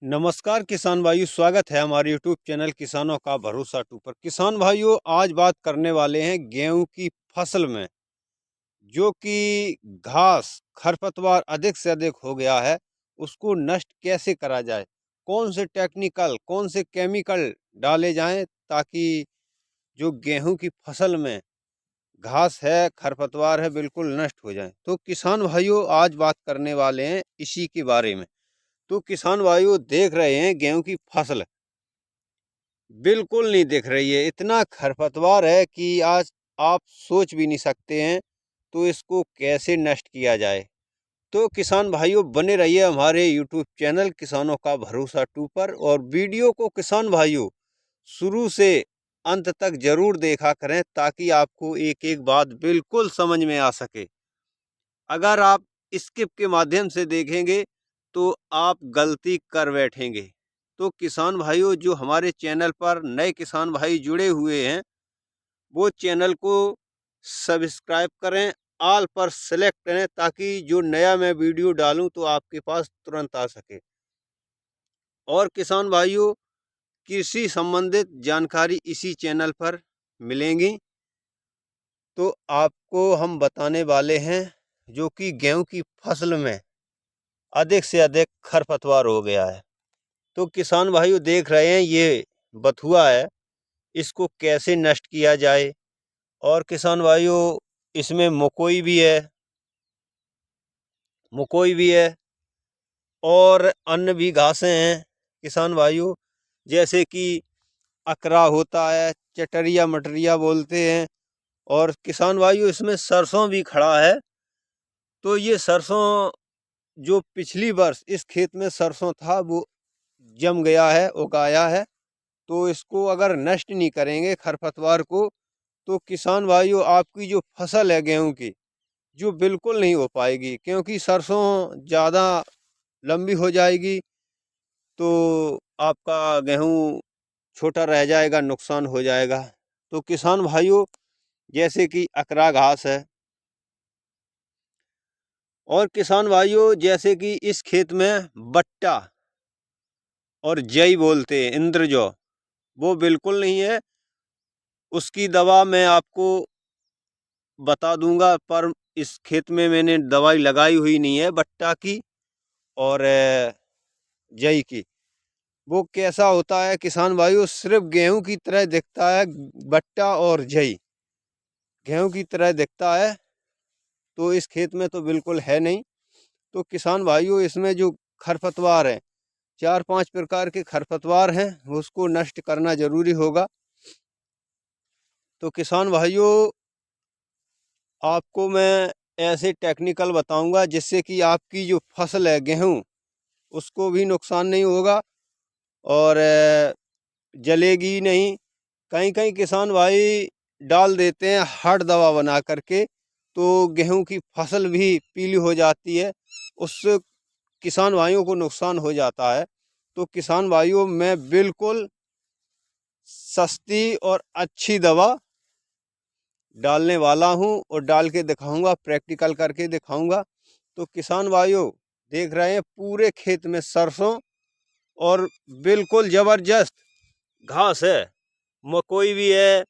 नमस्कार किसान भाइयों, स्वागत है हमारे यूट्यूब चैनल किसानों का भरोसा 2 पर। किसान भाइयों, आज बात करने वाले हैं गेहूं की फसल में जो कि घास खरपतवार अधिक से अधिक हो गया है, उसको नष्ट कैसे करा जाए। कौन से टेक्निकल, कौन से केमिकल डाले जाएं ताकि जो गेहूं की फसल में घास है, खरपतवार है, बिल्कुल नष्ट हो जाए। तो किसान भाइयों, आज बात करने वाले हैं इसी के बारे में। तो किसान भाइयों, देख रहे हैं गेहूं की फसल बिल्कुल नहीं दिख रही है, इतना खरपतवार है कि आज आप सोच भी नहीं सकते हैं। तो इसको कैसे नष्ट किया जाए। तो किसान भाइयों, बने रहिए हमारे यूट्यूब चैनल किसानों का भरोसा 2 पर, और वीडियो को किसान भाइयों शुरू से अंत तक जरूर देखा करें ताकि आपको एक एक बात बिल्कुल समझ में आ सके। अगर आप स्किप के माध्यम से देखेंगे तो आप गलती कर बैठेंगे। तो किसान भाइयों, जो हमारे चैनल पर नए किसान भाई जुड़े हुए हैं, वो चैनल को सब्सक्राइब करें, ऑल पर सेलेक्ट करें ताकि जो नया मैं वीडियो डालूं तो आपके पास तुरंत आ सके। और किसान भाइयों, कृषि संबंधित जानकारी इसी चैनल पर मिलेंगी। तो आपको हम बताने वाले हैं जो कि गेहूं की फसल में अधिक से अधिक खरपतवार हो गया है। तो किसान भाइयों, देख रहे हैं ये बथुआ है, इसको कैसे नष्ट किया जाए। और किसान भाइयों, इसमें मकोई भी है और अन्य भी घासें हैं किसान भाइयों, जैसे कि अकरा होता है, चटरिया मटरिया बोलते हैं। और किसान भाइयों, इसमें सरसों भी खड़ा है। तो ये सरसों जो पिछली वर्ष इस खेत में सरसों था वो जम गया है, उगाया है। तो इसको अगर नष्ट नहीं करेंगे खरपतवार को, तो किसान भाइयों, आपकी जो फसल है गेहूं की, जो बिल्कुल नहीं हो पाएगी, क्योंकि सरसों ज़्यादा लंबी हो जाएगी तो आपका गेहूं छोटा रह जाएगा, नुकसान हो जाएगा। तो किसान भाइयों, जैसे कि अकरा घास है, और किसान भाइयों जैसे कि इस खेत में बट्टा और जई बोलते हैं, इंद्रजौ, वो बिल्कुल नहीं है। उसकी दवा मैं आपको बता दूंगा, पर इस खेत में मैंने दवाई लगाई हुई नहीं है बट्टा की और जई की। वो कैसा होता है किसान भाइयों, सिर्फ गेहूं की तरह दिखता है। बट्टा और जई गेहूं की तरह दिखता है, तो इस खेत में तो बिल्कुल है नहीं। तो किसान भाइयों, इसमें जो खरपतवार है, 4-5 प्रकार के खरपतवार हैं, उसको नष्ट करना जरूरी होगा। तो किसान भाइयों, आपको मैं ऐसे टेक्निकल बताऊंगा जिससे कि आपकी जो फसल है गेहूं, उसको भी नुकसान नहीं होगा और जलेगी नहीं। कहीं कहीं किसान भाई डाल देते हैं हट दवा बना करके, तो गेहूं की फसल भी पीली हो जाती है, उससे किसान भाइयों को नुकसान हो जाता है। तो किसान भाइयों, मैं बिल्कुल सस्ती और अच्छी दवा डालने वाला हूं और डाल के दिखाऊंगा, प्रैक्टिकल करके दिखाऊंगा। तो किसान भाइयों, देख रहे हैं पूरे खेत में सरसों और बिल्कुल जबरदस्त घास है। मकोई भी है,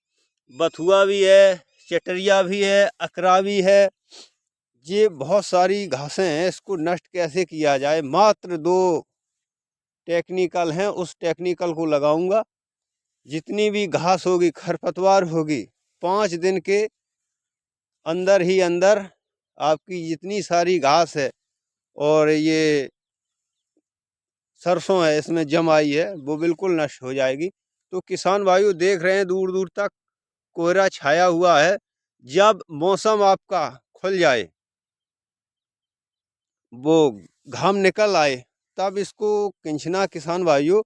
बथुआ भी है, चटरिया भी है, अकरा भी है। ये बहुत सारी घासें हैं, इसको नष्ट कैसे किया जाए। मात्र 2 टेक्निकल हैं, उस टेक्निकल को लगाऊंगा। जितनी भी घास होगी, खरपतवार होगी, 5 दिन के अंदर ही अंदर आपकी जितनी सारी घास है और ये सरसों है इसमें जम आई है, वो बिल्कुल नष्ट हो जाएगी। तो किसान भाइयों, देख रहे हैं दूर दूर तक कोहरा छाया हुआ है। जब मौसम आपका खुल जाए, वो घाम निकल आए, तब इसको खींचना किसान भाइयों,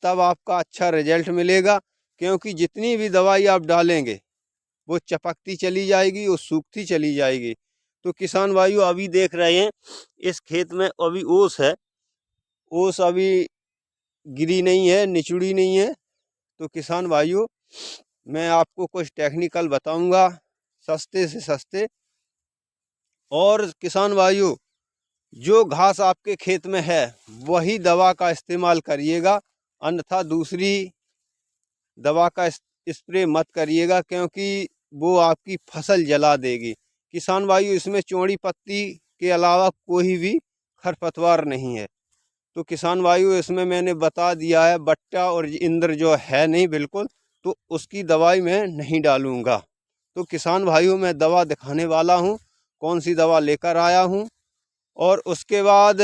तब आपका अच्छा रिजल्ट मिलेगा। क्योंकि जितनी भी दवाई आप डालेंगे वो चपकती चली जाएगी, वो सूखती चली जाएगी। तो किसान भाइयों, अभी देख रहे हैं इस खेत में अभी ओस है, ओस अभी गिरी नहीं है, निचुड़ी नहीं है। तो किसान भाइयों, मैं आपको कुछ टेक्निकल बताऊंगा, सस्ते से सस्ते। और किसान भाइयों, जो घास आपके खेत में है वही दवा का इस्तेमाल करिएगा, अन्यथा दूसरी दवा का स्प्रे मत करिएगा, क्योंकि वो आपकी फसल जला देगी। किसान भाइयों, इसमें चौड़ी पत्ती के अलावा कोई भी खरपतवार नहीं है। तो किसान भाइयों, इसमें मैंने बता दिया है, बट्टा और इंद्र जो है नहीं बिल्कुल, तो उसकी दवाई मैं नहीं डालूंगा। तो किसान भाइयों, मैं दवा दिखाने वाला हूँ, कौन सी दवा लेकर आया हूँ, और उसके बाद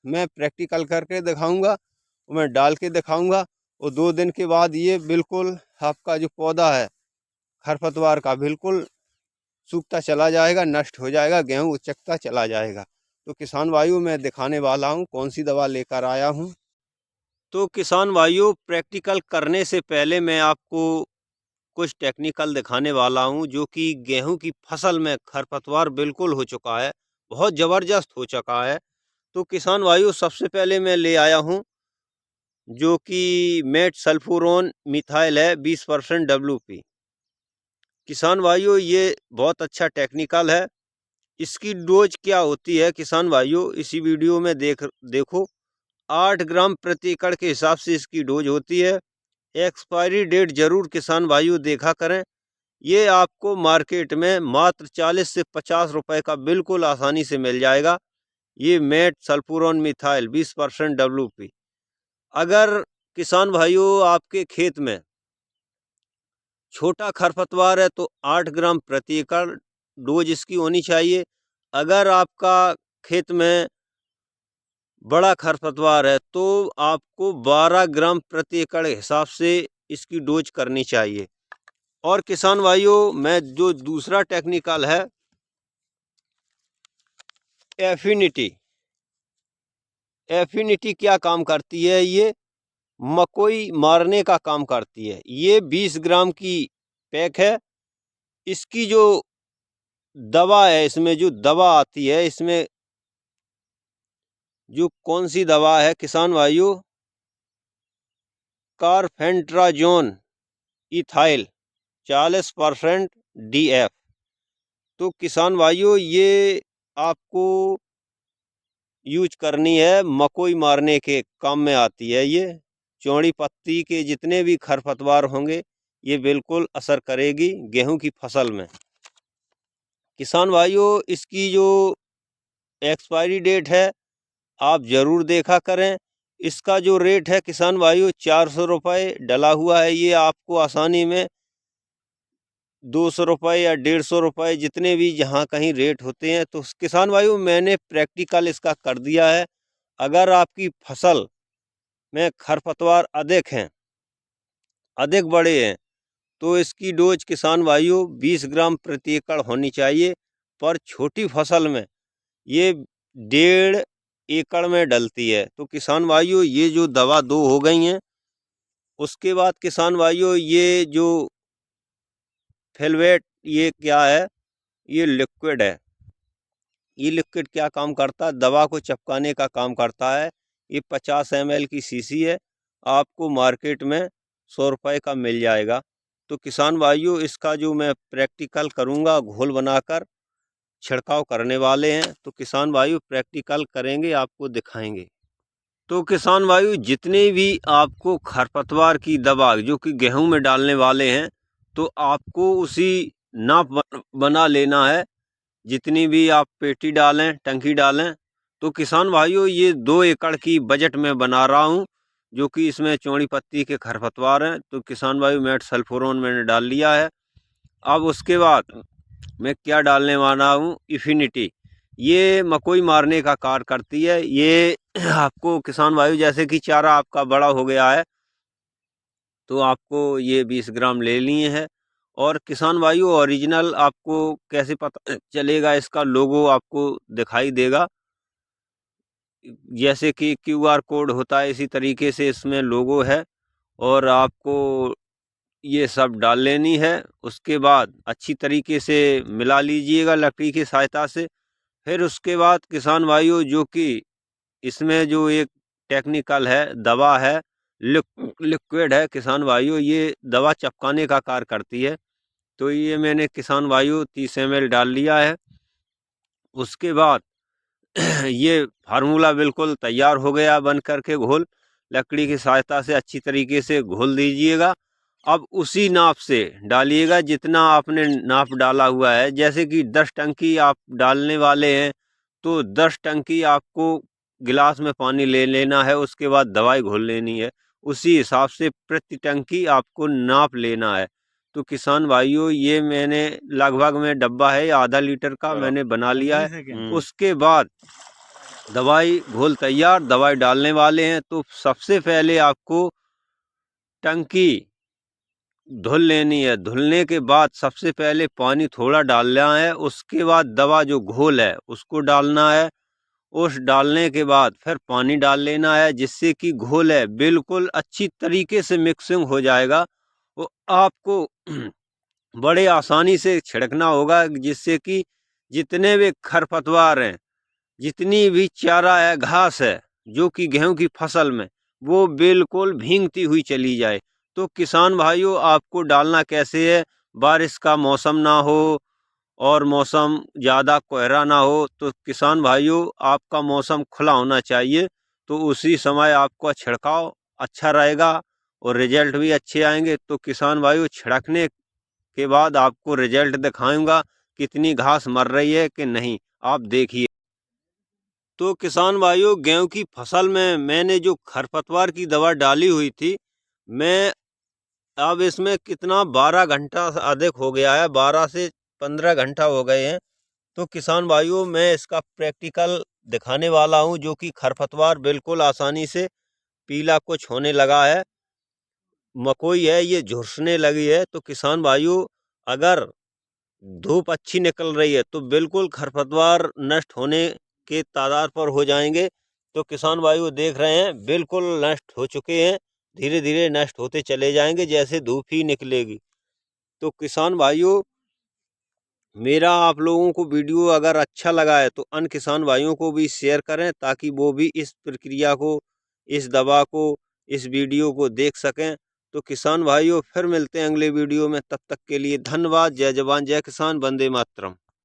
मैं प्रैक्टिकल करके दिखाऊंगा, मैं डाल के दिखाऊंगा। और 2 दिन के बाद ये बिल्कुल आपका जो पौधा है खरपतवार का बिल्कुल सूखता चला जाएगा, नष्ट हो जाएगा, गेहूँ उचकता चला जाएगा। तो किसान भाइयों, मैं दिखाने वाला हूँ कौन सी दवा लेकर आया हूँ। तो किसान भाइयों, प्रैक्टिकल करने से पहले मैं आपको कुछ टेक्निकल दिखाने वाला हूं, जो कि गेहूं की फसल में खरपतवार बिल्कुल हो चुका है, बहुत ज़बरदस्त हो चुका है। तो किसान भाइयों, सबसे पहले मैं ले आया हूं जो कि मेट सल्फूरोन मिथाइल है 20% WP। किसान भाइयों, ये बहुत अच्छा टेक्निकल है। इसकी डोज क्या होती है किसान भाइयों, इसी वीडियो में देखो। 8 ग्राम प्रति एकड़ के हिसाब से इसकी डोज होती है। एक्सपायरी डेट जरूर किसान भाइयों देखा करें। ये आपको मार्केट में मात्र 40 से 50 रुपए का बिल्कुल आसानी से मिल जाएगा। ये मेट सल्फूरोन मिथाइल 20% WP। अगर किसान भाइयों आपके खेत में छोटा खरपतवार है तो 8 ग्राम प्रति एकड़ डोज इसकी होनी चाहिए। अगर आपका खेत में बड़ा खरपतवार है तो आपको 12 ग्राम प्रति एकड़ हिसाब से इसकी डोज करनी चाहिए। और किसान भाइयों, मैं जो दूसरा टेक्निकल है एफिनिटी क्या काम करती है, ये मकोई मारने का काम करती है। ये 20 ग्राम की पैक है। इसकी जो दवा है, इसमें जो दवा आती है, इसमें जो कौन सी दवा है किसान भाइयों, कार्फेंट्राजोन इथाइल 40% DF। तो किसान भाइयों, ये आपको यूज करनी है, मकोई मारने के काम में आती है। ये चौड़ी पत्ती के जितने भी खरपतवार होंगे ये बिल्कुल असर करेगी गेहूं की फसल में। किसान भाइयों, इसकी जो एक्सपायरी डेट है आप ज़रूर देखा करें। इसका जो रेट है किसान भाइयों 400 रुपये डला हुआ है। ये आपको आसानी में 200 रुपये या 150 रुपये जितने भी जहाँ कहीं रेट होते हैं। तो किसान भाइयों, मैंने प्रैक्टिकल इसका कर दिया है। अगर आपकी फसल में खरपतवार अधिक बड़े हैं तो इसकी डोज किसान भाइयों 20 ग्राम प्रति एकड़ होनी चाहिए। पर छोटी फसल में ये 1.5 एकड़ में डलती है। तो किसान भाइयों, ये जो दवा 2 हो गई हैं। उसके बाद किसान भाइयों, ये जो फेलवेट ये क्या है, ये लिक्विड है। ये लिक्विड क्या काम करता है, दवा को चिपकाने का काम करता है। ये 50 ml की शीशी है, आपको मार्केट में 100 रुपये का मिल जाएगा। तो किसान भाइयों, इसका जो मैं प्रैक्टिकल करूँगा, घोल बनाकर छिड़काव करने वाले हैं। तो किसान भाइयों, प्रैक्टिकल करेंगे, आपको दिखाएंगे। तो किसान भाइयों, जितने भी आपको खरपतवार की दवा जो कि गेहूं में डालने वाले हैं, तो आपको उसी नाप बना लेना है। जितनी भी आप पेटी डालें, टंकी डालें। तो किसान भाइयों, ये 2 एकड़ की बजट में बना रहा हूँ, जो कि इसमें चौड़ी पत्ती के खरपतवार हैं। तो किसान भाइयों, मेट सल्फोरोन मैंने डाल लिया है। अब उसके बाद मैं क्या डालने वाला हूँ, इफिनिटी। ये मकोई मारने का कार्य करती है। ये आपको किसान भाइयों, जैसे कि चारा आपका बड़ा हो गया है तो आपको ये 20 ग्राम ले लिए हैं। और किसान भाइयों, ओरिजिनल आपको कैसे पता चलेगा, इसका लोगो आपको दिखाई देगा। जैसे कि QR कोड होता है, इसी तरीके से इसमें लोगो है। और आपको ये सब डाल लेनी है। उसके बाद अच्छी तरीके से मिला लीजिएगा लकड़ी की सहायता से। फिर उसके बाद किसान भाइयों, जो कि इसमें जो एक टेक्निकल है, दवा है, लिक्विड है किसान भाइयों, ये दवा चिपकाने का कार्य करती है। तो ये मैंने किसान भाइयों 30 ml डाल लिया है। उसके बाद ये फार्मूला बिल्कुल तैयार हो गया बन करके घोल। लकड़ी की सहायता से अच्छी तरीके से घोल दीजिएगा। अब उसी नाप से डालिएगा जितना आपने नाप डाला हुआ है। जैसे कि 10 टंकी आप डालने वाले हैं तो 10 टंकी आपको गिलास में पानी ले लेना है, उसके बाद दवाई घोल लेनी है। उसी हिसाब से प्रति टंकी आपको नाप लेना है। तो किसान भाइयों, ये मैंने लगभग में डब्बा है आधा लीटर का मैंने बना लिया है। उसके बाद दवाई घोल तैयार, दवाई डालने वाले हैं। तो सबसे पहले आपको टंकी धुल लेनी है। धुलने के बाद सबसे पहले पानी थोड़ा डालना है, उसके बाद दवा जो घोल है उसको डालना है। उस डालने के बाद फिर पानी डाल लेना है, जिससे कि घोल है बिल्कुल अच्छी तरीके से मिक्सिंग हो जाएगा। वो आपको बड़े आसानी से छिड़कना होगा, जिससे कि जितने भी खरपतवार हैं, जितनी भी चारा है, घास है जो कि गेहूं की फसल में, वो बिल्कुल भींगती हुई चली जाए। तो किसान भाइयों, आपको डालना कैसे है, बारिश का मौसम ना हो और मौसम ज़्यादा कोहरा ना हो। तो किसान भाइयों, आपका मौसम खुला होना चाहिए, तो उसी समय आपका छिड़काव अच्छा रहेगा और रिजल्ट भी अच्छे आएंगे। तो किसान भाइयों, छिड़कने के बाद आपको रिजल्ट दिखाऊंगा कितनी घास मर रही है कि नहीं, आप देखिए। तो किसान भाइयों, गेहूं की फसल में मैंने जो खरपतवार की दवा डाली हुई थी, मैं अब इसमें कितना 12 घंटा से अधिक हो गया है, 12 से 15 घंटा हो गए हैं। तो किसान भाइयों, मैं इसका प्रैक्टिकल दिखाने वाला हूं, जो कि खरपतवार बिल्कुल आसानी से पीला कुछ होने लगा है, मकोई है ये झुरसने लगी है। तो किसान भाइयों, अगर धूप अच्छी निकल रही है तो बिल्कुल खरपतवार नष्ट होने के तादाद पर हो जाएंगे। तो किसान भाइयों देख रहे हैं, बिल्कुल नष्ट हो चुके हैं, धीरे धीरे नष्ट होते चले जाएंगे जैसे धूप ही निकलेगी। तो किसान भाइयों, मेरा आप लोगों को वीडियो अगर अच्छा लगा है तो अन्य किसान भाइयों को भी शेयर करें, ताकि वो भी इस प्रक्रिया को, इस दवा को, इस वीडियो को देख सकें। तो किसान भाइयों, फिर मिलते हैं अगले वीडियो में, तब तक के लिए धन्यवाद। जय जवान जय किसान, वंदे मातरम।